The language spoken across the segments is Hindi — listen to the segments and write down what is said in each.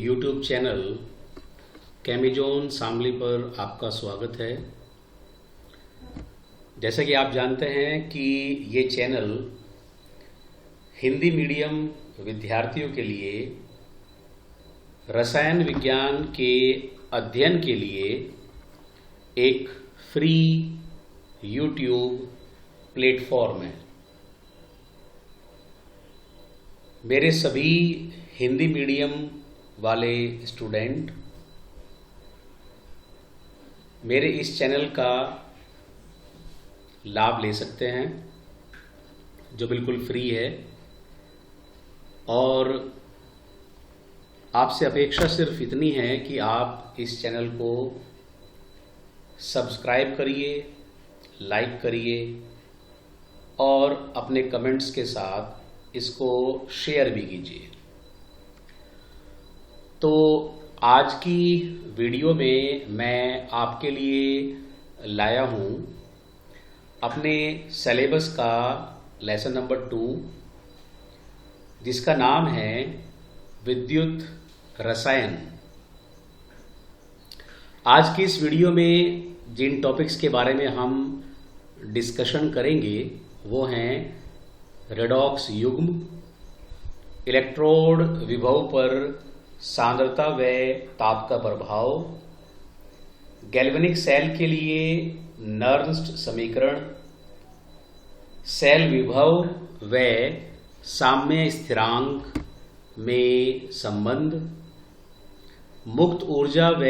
YouTube चैनल कैमिजोन शामली पर आपका स्वागत है। जैसा कि आप जानते हैं कि ये चैनल हिंदी मीडियम विद्यार्थियों के लिए रसायन विज्ञान के अध्ययन के लिए एक फ्री YouTube प्लेटफॉर्म है। मेरे सभी हिंदी मीडियम वाले स्टूडेंट मेरे इस चैनल का लाभ ले सकते हैं, जो बिल्कुल फ्री है। और आपसे अपेक्षा सिर्फ इतनी है कि आप इस चैनल को सब्सक्राइब करिए, लाइक करिए और अपने कमेंट्स के साथ इसको शेयर भी कीजिए। तो आज की वीडियो में मैं आपके लिए लाया हूँ अपने सिलेबस का लेसन नंबर 2, जिसका नाम है विद्युत रसायन। आज की इस वीडियो में जिन टॉपिक्स के बारे में हम डिस्कशन करेंगे वो हैं रेडॉक्स युग्म, इलेक्ट्रोड विभव पर सांद्रता व ताप का प्रभाव, गैल्वेनिक सेल के लिए नर्न्स्ट समीकरण, सेल विभव व साम्य स्थिरांक में संबंध, मुक्त ऊर्जा व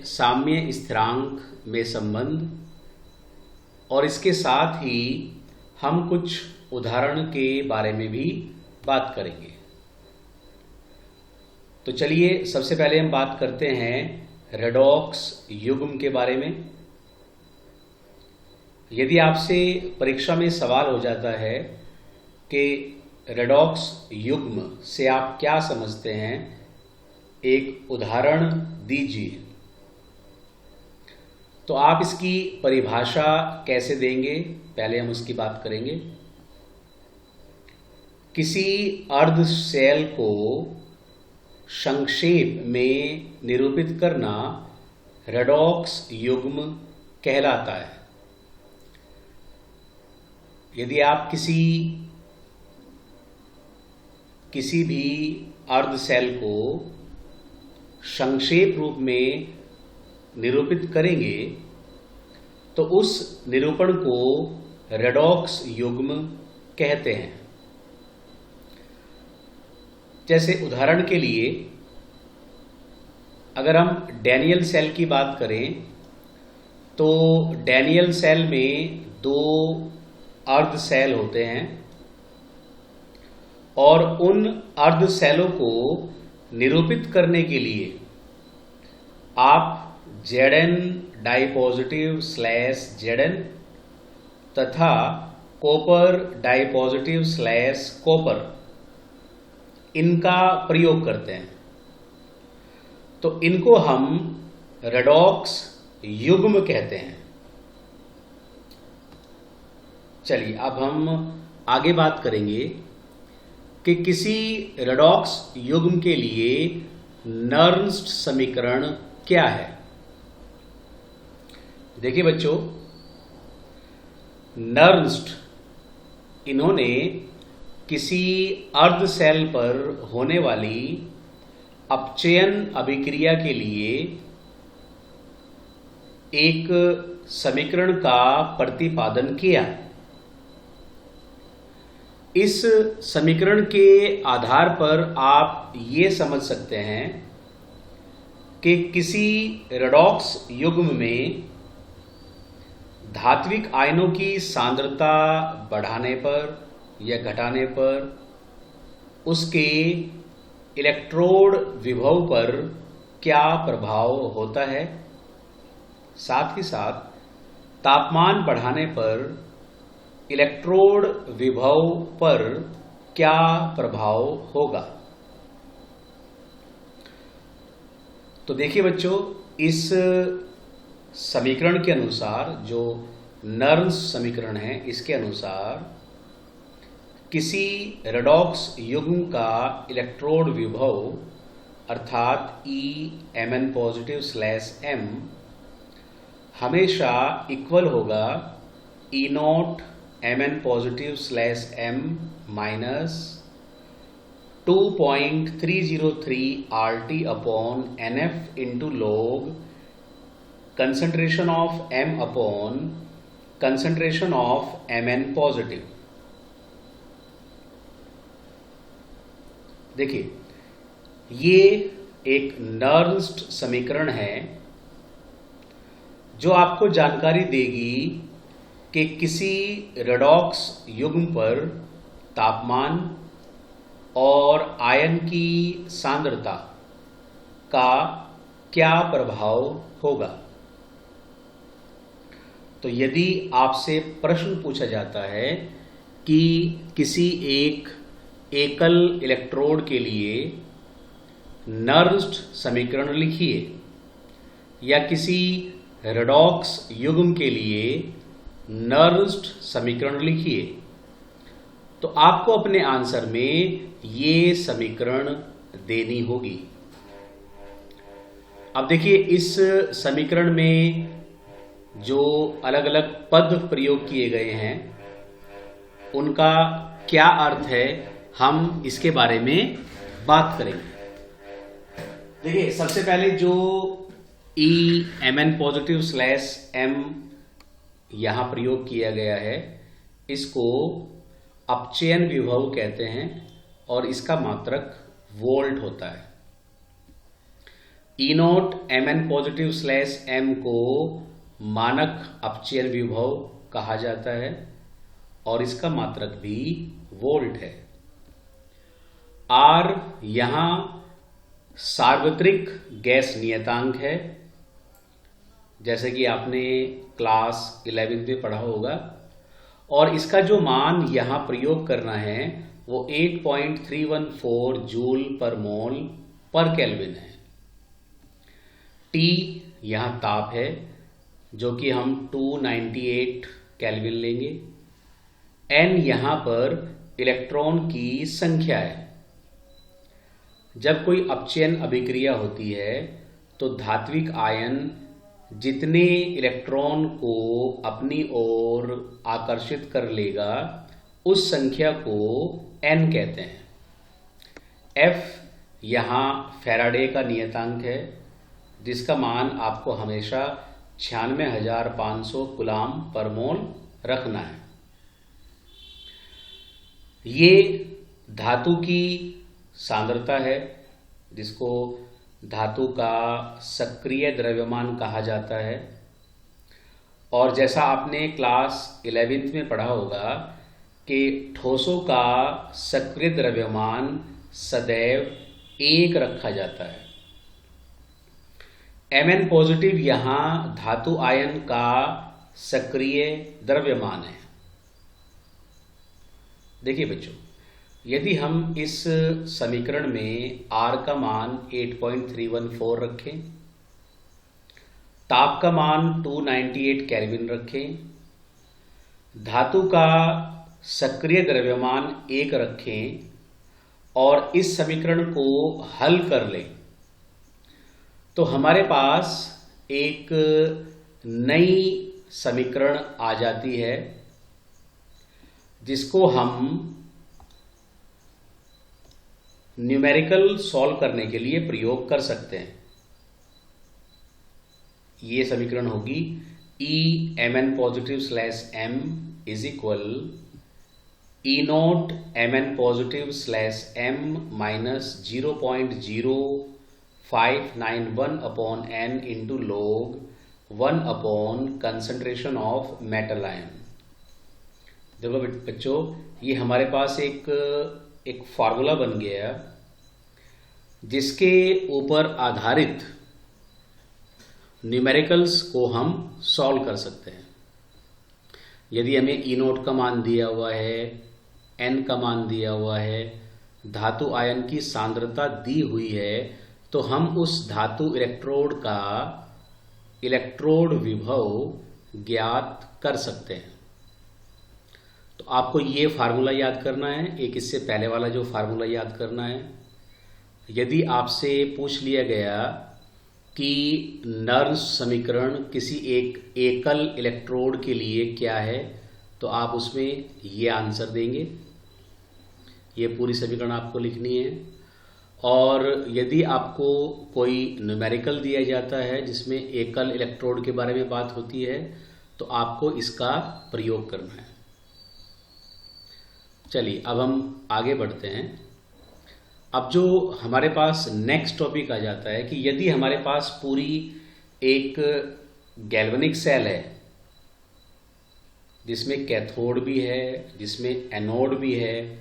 साम्य स्थिरांक में संबंध, और इसके साथ ही हम कुछ उदाहरण के बारे में भी बात करेंगे। तो चलिए सबसे पहले हम बात करते हैं रेडॉक्स युग्म के बारे में। यदि आपसे परीक्षा में सवाल हो जाता है कि रेडॉक्स युग्म से आप क्या समझते हैं, एक उदाहरण दीजिए, तो आप इसकी परिभाषा कैसे देंगे, पहले हम उसकी बात करेंगे। किसी अर्ध सेल को संक्षेप में निरूपित करना रेडॉक्स युग्म कहलाता है। यदि आप किसी भी अर्ध सेल को संक्षेप रूप में निरूपित करेंगे तो उस निरूपण को रेडॉक्स युग्म कहते हैं। जैसे उदाहरण के लिए अगर हम डैनियल सेल की बात करें तो डैनियल सेल में 2 अर्ध सेल होते हैं और उन अर्ध सेलों को निरूपित करने के लिए आप Zn डाइपॉजिटिव स्लैश Zn तथा कॉपर डाइपॉजिटिव स्लैश कॉपर इनका प्रयोग करते हैं। तो इनको हम रेडॉक्स युग्म कहते हैं। चलिए अब हम आगे बात करेंगे कि किसी रेडॉक्स युग्म के लिए नर्न्स्ट समीकरण क्या है। देखिए बच्चों, नर्न्स्ट इन्होंने किसी अर्ध सेल पर होने वाली अपचयन अभिक्रिया के लिए एक समीकरण का प्रतिपादन किया। इस समीकरण के आधार पर आप ये समझ सकते हैं कि किसी रेडॉक्स युग्म में धात्विक आयनों की सांद्रता बढ़ाने पर या घटाने पर उसके इलेक्ट्रोड विभव पर क्या प्रभाव होता है, साथ ही साथ तापमान बढ़ाने पर इलेक्ट्रोड विभव पर क्या प्रभाव होगा। तो देखिए बच्चों, इस समीकरण के अनुसार, जो नर्न्स समीकरण है, इसके अनुसार किसी रेडॉक्स युग्म का इलेक्ट्रोड विभव अर्थात Mn पॉजिटिव स्लैश m हमेशा इक्वल होगा E0 Mn positive slash m minus 2.303 RT upon NF into log concentration of m upon concentration of Mn positive. देखिए, ये एक नर्न्स्ट समीकरण है जो आपको जानकारी देगी कि किसी रेडॉक्स युग्म पर तापमान और आयन की सांद्रता का क्या प्रभाव होगा। तो यदि आपसे प्रश्न पूछा जाता है कि किसी एक एकल इलेक्ट्रोड के लिए नर्न्स्ट समीकरण लिखिए या किसी रेडॉक्स युग्म के लिए नर्न्स्ट समीकरण लिखिए, तो आपको अपने आंसर में ये समीकरण देनी होगी। अब देखिए, इस समीकरण में जो अलग अलग पद प्रयोग किए गए हैं उनका क्या अर्थ है, हम इसके बारे में बात करेंगे। देखिए, सबसे पहले जो Mn पॉजिटिव स्लैश m यहां प्रयोग किया गया है, इसको अपचयन विभव कहते हैं और इसका मात्रक वोल्ट होता है। E0 Mn positive slash m को मानक अपचयन विभव कहा जाता है और इसका मात्रक भी वोल्ट है। R यहां सार्वत्रिक गैस नियतांक है, जैसे कि आपने क्लास 11वीं में पढ़ा होगा, और इसका जो मान यहां प्रयोग करना है वो 8.314 जूल पर मोल पर केल्विन है। T यहां ताप है जो कि हम 298 केल्विन लेंगे। N यहां पर इलेक्ट्रॉन की संख्या है। जब कोई अपचयन अभिक्रिया होती है तो धात्विक आयन जितने इलेक्ट्रॉन को अपनी ओर आकर्षित कर लेगा उस संख्या को N कहते हैं। F यहाँ फैराडे का नियतांक है जिसका मान आपको हमेशा 96,500 कूलाम पर मोल रखना है। ये धातु की सांद्रता है जिसको धातु का सक्रिय द्रव्यमान कहा जाता है, और जैसा आपने क्लास 11वीं में पढ़ा होगा कि ठोसों का सक्रिय द्रव्यमान सदैव 1 रखा जाता है। Mn पॉजिटिव यहाँ धातु आयन का सक्रिय द्रव्यमान है। देखिए बच्चों, यदि हम इस समीकरण में R का मान 8.314 रखें, ताप का मान 298 केल्विन रखें, धातु का सक्रिय द्रव्यमान 1 रखें और इस समीकरण को हल कर लें, तो हमारे पास एक नई समीकरण आ जाती है जिसको हम न्यूमेरिकल सॉल्व करने के लिए प्रयोग कर सकते हैं। ये समीकरण होगी Mn positive slash m is equal E0 Mn positive slash m minus 0.0591 upon n into log 1 upon concentration of metal ion. देखो बच्चों, ये हमारे पास एक फार्मूला बन गया जिसके ऊपर आधारित न्यूमेरिकल्स को हम सॉल्व कर सकते हैं। यदि हमें E0 का मान दिया हुआ है, N का मान दिया हुआ है, धातु आयन की सांद्रता दी हुई है, तो हम उस धातु इलेक्ट्रोड का इलेक्ट्रोड विभव ज्ञात कर सकते हैं। तो आपको ये फार्मूला याद करना है, एक इससे पहले वाला जो फार्मूला याद करना है, यदि आपसे पूछ लिया गया कि नर्व्स समीकरण किसी एक एकल इलेक्ट्रोड के लिए क्या है, तो आप उसमें ये आंसर देंगे। ये पूरी समीकरण आपको लिखनी है। और यदि आपको कोई न्यूमेरिकल दिया जाता है जिसमें एकल इलेक्ट्रोड के बारे में बात होती है, तो आपको इसका प्रयोग करना है। चलिए अब हम आगे बढ़ते हैं। अब जो हमारे पास नेक्स्ट टॉपिक आ जाता है कि यदि हमारे पास पूरी एक गैल्वेनिक सेल है जिसमें कैथोड भी है, जिसमें एनोड भी है,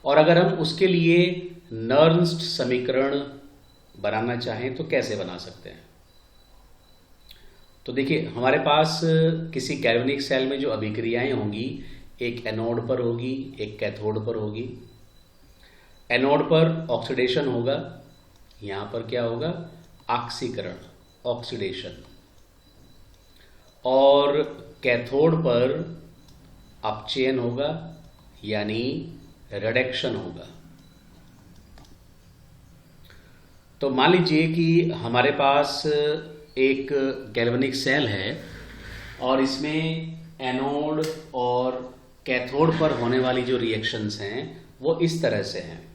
और अगर हम उसके लिए नर्व्स समीकरण बनाना चाहें तो कैसे बना सकते हैं। तो देखिए, हमारे पास किसी गैल्वेनिक सेल में जो अभिक्रियाएं होंगी, एक एनोड पर होगी, एक कैथोड पर होगी। एनोड पर ऑक्सीडेशन होगा, यहाँ पर क्या होगा, ऑक्सीकरण, ऑक्सीडेशन। और कैथोड पर अपचयन होगा, यानी रिडक्शन होगा। तो मान लीजिए कि हमारे पास एक गैल्वेनिक सेल है और इसमें एनोड और कैथोड पर होने वाली जो रिएक्शंस हैं वो इस तरह से हैं।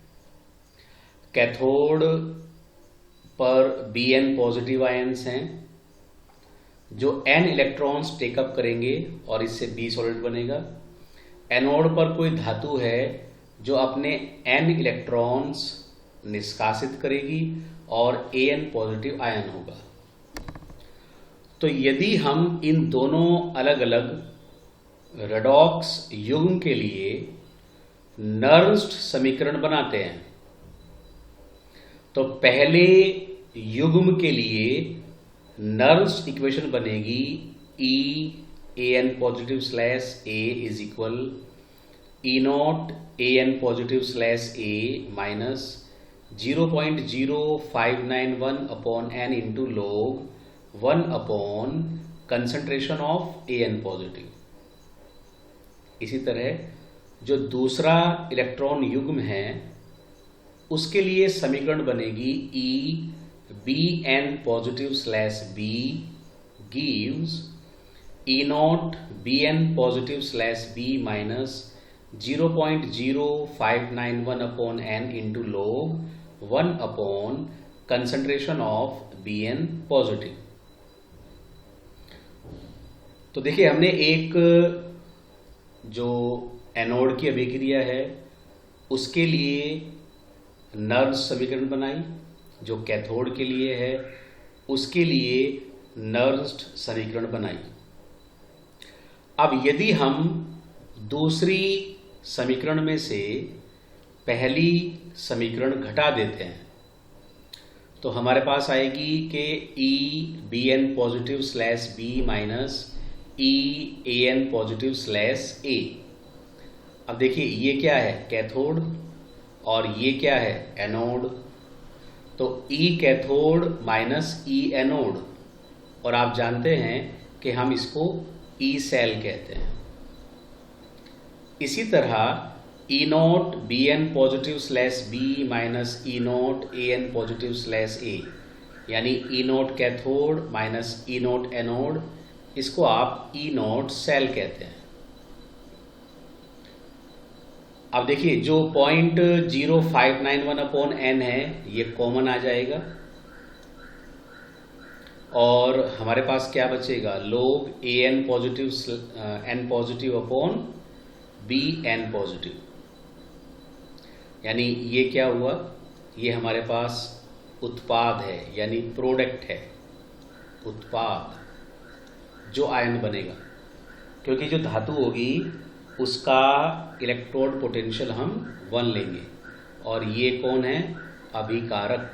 कैथोड पर Bn पॉजिटिव आयंस हैं जो N इलेक्ट्रॉन्स टेकअप करेंगे और इससे B सॉलिड बनेगा। एनोड पर कोई धातु है जो अपने N इलेक्ट्रॉन्स निष्कासित करेगी और An पॉजिटिव आयन होगा। तो यदि हम इन दोनों अलग अलग रेडॉक्स युग्म के लिए नर्व्स समीकरण बनाते हैं, तो पहले युग्म के लिए नर्व्स इक्वेशन बनेगी E An positive slash A is equal E not An positive slash A minus 0.0591 upon N into log 1 upon concentration of An positive. इसी तरह जो दूसरा इलेक्ट्रॉन युग्म है उसके लिए समीकरण बनेगी E Bn positive slash B gives E not Bn positive slash B minus 0.0591 upon N into log 1 upon concentration of Bn positive. तो देखिए, हमने एक जो एनोड की अभिक्रिया है उसके लिए नर्व्स समीकरण बनाई, जो कैथोड के लिए है उसके लिए नर्व्स समीकरण बनाई। अब यदि हम दूसरी समीकरण में से पहली समीकरण घटा देते हैं तो हमारे पास आएगी कि E Bn positive slash B minus E An positive slash A। अब देखिए, ये क्या है, कैथोड, और ये क्या है, एनोड। तो E cathode minus E anode, और आप जानते हैं कि हम इसको E सेल कहते हैं। इसी तरह E not Bn positive slash B minus E not An positive slash A, यानी E naught cathode minus E not anode, इसको आप E नॉट सेल कहते हैं। अब देखिए, जो 0.0591 अपॉन N है ये कॉमन आ जाएगा और हमारे पास क्या बचेगा, log An positive N positive upon Bn positive. यानी ये क्या हुआ, ये हमारे पास उत्पाद है, यानी प्रोडक्ट है, उत्पाद जो आयन बनेगा, क्योंकि जो धातु होगी उसका इलेक्ट्रोड पोटेंशियल हम 1 लेंगे, और ये कौन है, अभिकारक।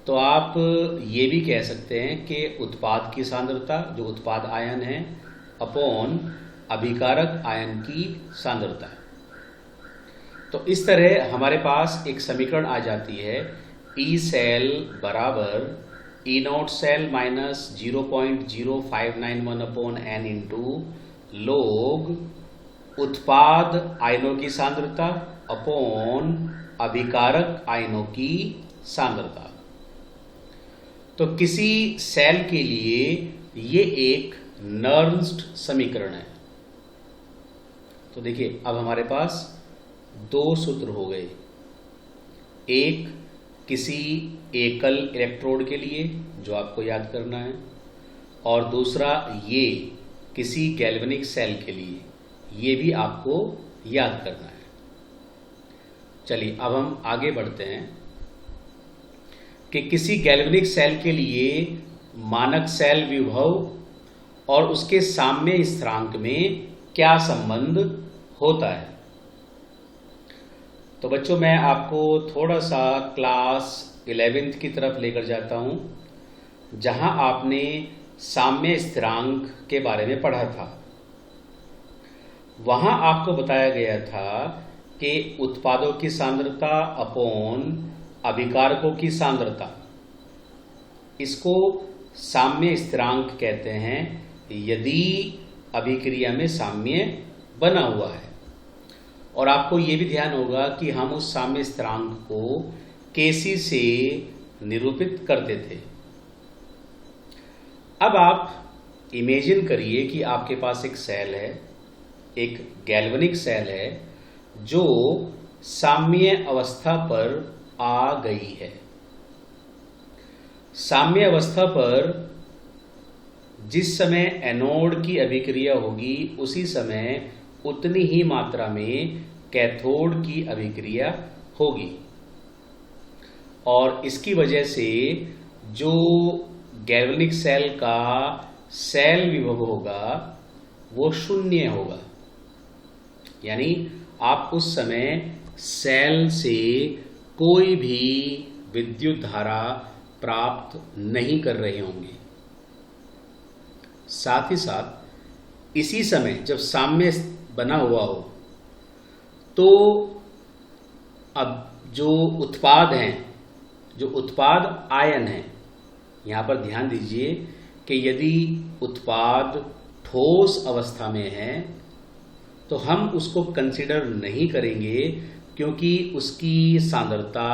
तो आप ये भी कह सकते हैं कि उत्पाद की सांद्रता, जो उत्पाद आयन है, अपॉन अभिकारक आयन की सांद्रता। तो इस तरह हमारे पास एक समीकरण आ जाती है, E सेल बराबर E naught cell minus 0.0591 upon N into log उत्पाद आयनों की सांद्रता अपॉन अभिकारक आयनों की सांद्रता। तो किसी सेल के लिए ये एक नर्न्स्ट समीकरण है। तो देखिए अब हमारे पास दो सूत्र हो गए, एक किसी एकल इलेक्ट्रोड के लिए जो आपको याद करना है, और दूसरा ये किसी गैल्वेनिक सेल के लिए, ये भी आपको याद करना है। चलिए अब हम आगे बढ़ते हैं कि किसी गैल्वेनिक सेल के लिए मानक सेल विभव और उसके साम्य स्थिरांक में क्या संबंध होता है। तो बच्चों मैं आपको थोड़ा सा क्लास 11th की तरफ लेकर जाता हूं, जहां आपने साम्य स्थिरांक के बारे में पढ़ा था। वहां आपको बताया गया था कि उत्पादों की सांद्रता अपॉन अभिकारकों की सांद्रता, इसको साम्य स्थिरांक कहते हैं यदि अभिक्रिया में साम्य बना हुआ है। और आपको ये भी ध्यान होगा कि हम उस साम्य स्थिरांक को Kc से निरूपित करते थे। अब आप इमेजिन करिए कि आपके पास एक सेल है, एक गैल्वेनिक सेल है जो साम्य अवस्था पर आ गई है। साम्य अवस्था पर जिस समय एनोड की अभिक्रिया होगी उसी समय उतनी ही मात्रा में कैथोड की अभिक्रिया होगी, और इसकी वजह से जो गैल्वेनिक सेल का सेल विभव होगा वो शून्य होगा। यानी आप उस समय सेल से कोई भी विद्युत धारा प्राप्त नहीं कर रहे होंगे। साथ ही साथ इसी समय जब साम्य बना हुआ हो तो अब जो उत्पाद हैं, जो उत्पाद आयन हैं, यहाँ पर ध्यान दीजिए कि यदि उत्पाद ठोस अवस्था में है तो हम उसको कंसीडर नहीं करेंगे क्योंकि उसकी सांद्रता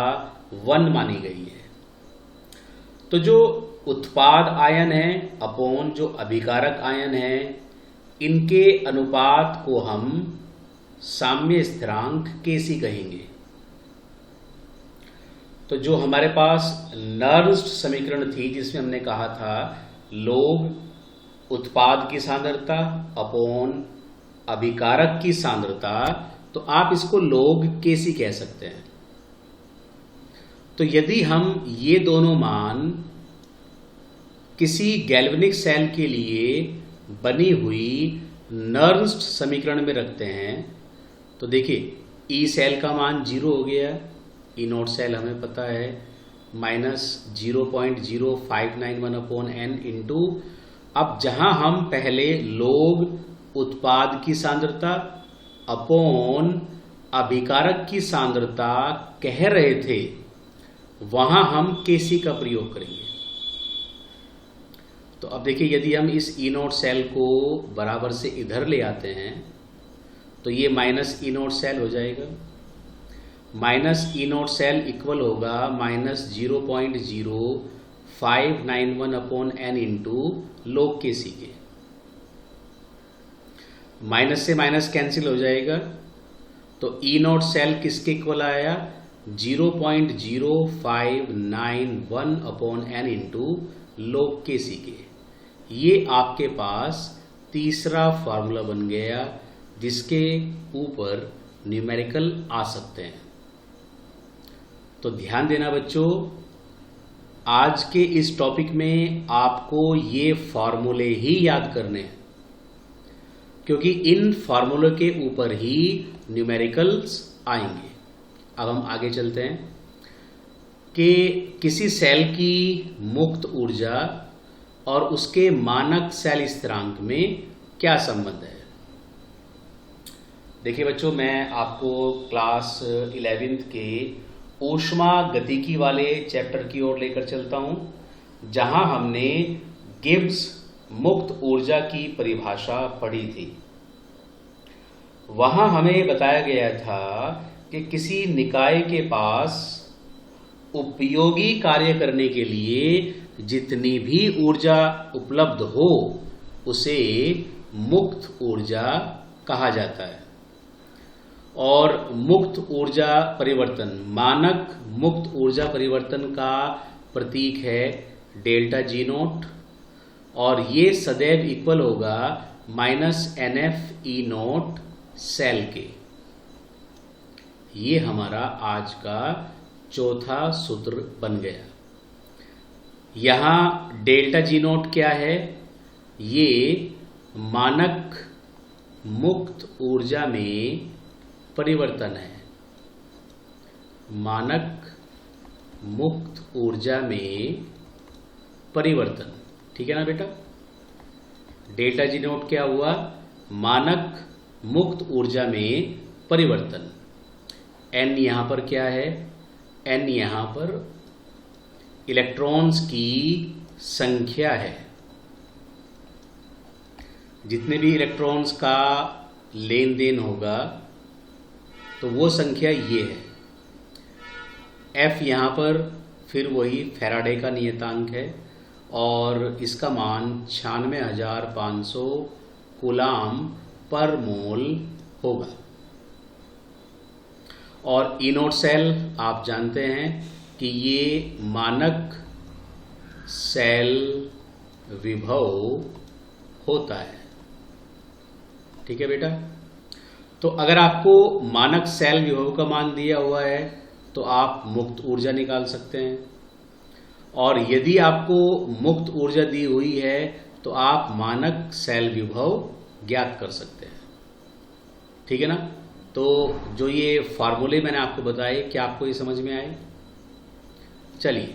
1 मानी गई है। तो जो उत्पाद आयन है अपॉन जो अभिकारक आयन है, इनके अनुपात को हम साम्य स्थिरांक Kc कहेंगे। तो जो हमारे पास नर्न्स्ट समीकरण थी जिसमें हमने कहा था लोग उत्पाद की सांद्रता अपॉन अभिकारक की सांद्रता, तो आप इसको लोग Kc कह सकते हैं। तो यदि हम ये दोनों मान किसी गैल्वेनिक सेल के लिए बनी हुई नर्न्स्ट समीकरण में रखते हैं तो देखिए ई सेल का मान 0 हो गया, ई नोट सेल हमें पता है -0.0591 अपॉन n इंटू, अब जहां हम पहले लोग उत्पाद की सांद्रता अपॉन अभिकारक की सांद्रता कह रहे थे वहां हम Kc का प्रयोग करेंगे। तो अब देखिए यदि हम इस ई नोट सेल को बराबर से इधर ले आते हैं तो ये माइनस ई नोट सेल हो जाएगा, माइनस ई नोट सेल इक्वल होगा -0.0591 अपॉन n इंटू लोग Kc के। माइनस से माइनस कैंसिल हो जाएगा तो ई नोट सेल किसके इक्वल आया 0.0591 अपॉन n इंटू लोग Kc के। ये आपके पास तीसरा फार्मूला बन गया जिसके ऊपर न्यूमेरिकल आ सकते हैं। तो ध्यान देना बच्चों, आज के इस टॉपिक में आपको ये फार्मूले ही याद करने हैं क्योंकि इन फार्मूलों के ऊपर ही न्यूमेरिकल्स आएंगे। अब हम आगे चलते हैं कि किसी सेल की मुक्त ऊर्जा और उसके मानक सेल स्थिरांक में क्या संबंध है। देखिए बच्चों, मैं आपको क्लास 11th के ऊष्मा गतिकी वाले चैप्टर की ओर लेकर चलता हूं, जहां हमने गिब्स मुक्त ऊर्जा की परिभाषा पढ़ी थी। वहां हमें बताया गया था कि किसी निकाय के पास उपयोगी कार्य करने के लिए जितनी भी ऊर्जा उपलब्ध हो उसे मुक्त ऊर्जा कहा जाता है। और मुक्त ऊर्जा परिवर्तन, मानक मुक्त ऊर्जा परिवर्तन का प्रतीक है डेल्टा जी नोट, और ये सदैव इक्वल होगा -NF E नोट सेल के। ये हमारा आज का चौथा सूत्र बन गया। यहां डेल्टा जी नोट क्या है? ये मानक मुक्त ऊर्जा में परिवर्तन है। मानक मुक्त ऊर्जा में परिवर्तन, ठीक है ना बेटा? डेल्टा जी नोट क्या हुआ? मानक मुक्त ऊर्जा में परिवर्तन। n यहां पर क्या है? n यहां पर इलेक्ट्रॉन्स की संख्या है। जितने भी इलेक्ट्रॉन्स का लेन देन होगा तो वो संख्या ये है। F यहाँ पर फिर वही फैराडे का नियतांक है और इसका मान 96,500 कूलाम पर मोल होगा। और ई नोट सेल आप जानते हैं कि ये मानक सेल विभव होता है, ठीक है बेटा? तो अगर आपको मानक सेल विभव का मान दिया हुआ है तो आप मुक्त ऊर्जा निकाल सकते हैं, और यदि आपको मुक्त ऊर्जा दी हुई है तो आप मानक सेल विभव ज्ञात कर सकते हैं, ठीक है ना? तो जो ये फार्मूले मैंने आपको बताए, क्या आपको ये समझ में आए? चलिए